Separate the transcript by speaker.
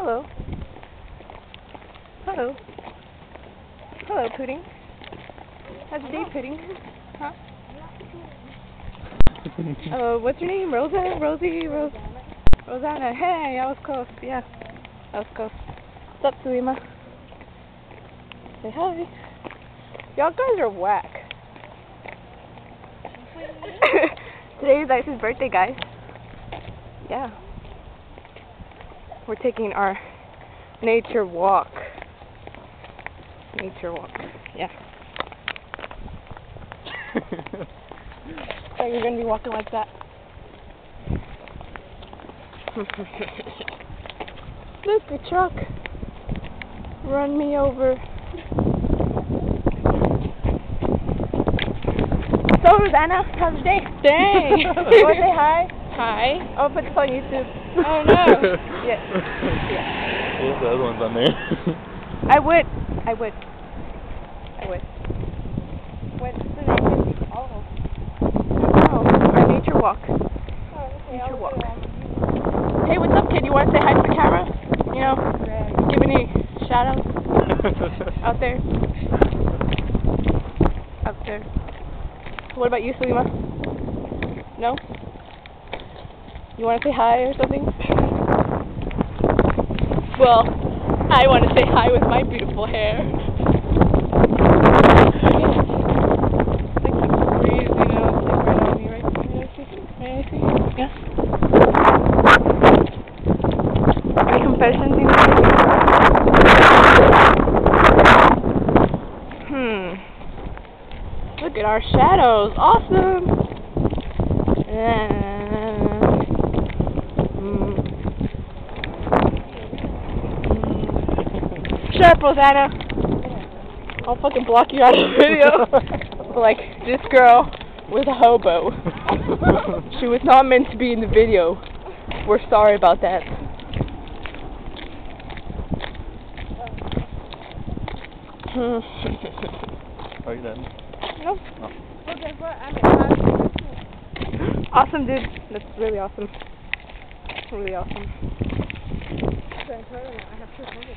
Speaker 1: Hello. Hello. Hello, Pudding. How's your day, Pudding? Huh? What's your name? Rosa? Rosie? Rosanna. Hey, that was close. Yeah, that was close. What's up, Sulima? Say hi. Y'all guys are whack. Today is Ice's birthday, guys. Yeah. We're taking our nature walk. Nature walk. Yeah. So you're going to be walking like that. Look, the truck. Run me over. So, Rosanna, how's your day? Dang. You want to say hi? Hi. I'll put this on YouTube. Oh, no. Yes. Yeah.
Speaker 2: Yes, the other one's on there.
Speaker 1: I would. What's the name? Oh, our nature walk. Oh, okay. Nature walk. Hey, what's up, kid? You want to say hi to the camera? You know, give any shout-outs out there? Out there. What about you, Sulima? No? You want to say hi or something? Well, I want to say hi with my beautiful hair. It's like the breeze, you know, it's like right on me, right? Right, I see? Yeah? Any confessions you want to make? Look at our shadows. Awesome! Shut up, Rosanna. I'll fucking block you out of the video. Like, this girl was a hobo. She was not meant to be in the video. We're sorry about that.
Speaker 2: Are you done?
Speaker 1: Nope.
Speaker 2: Oh.
Speaker 1: Awesome, dude. That's really awesome. Really awesome. I have 200.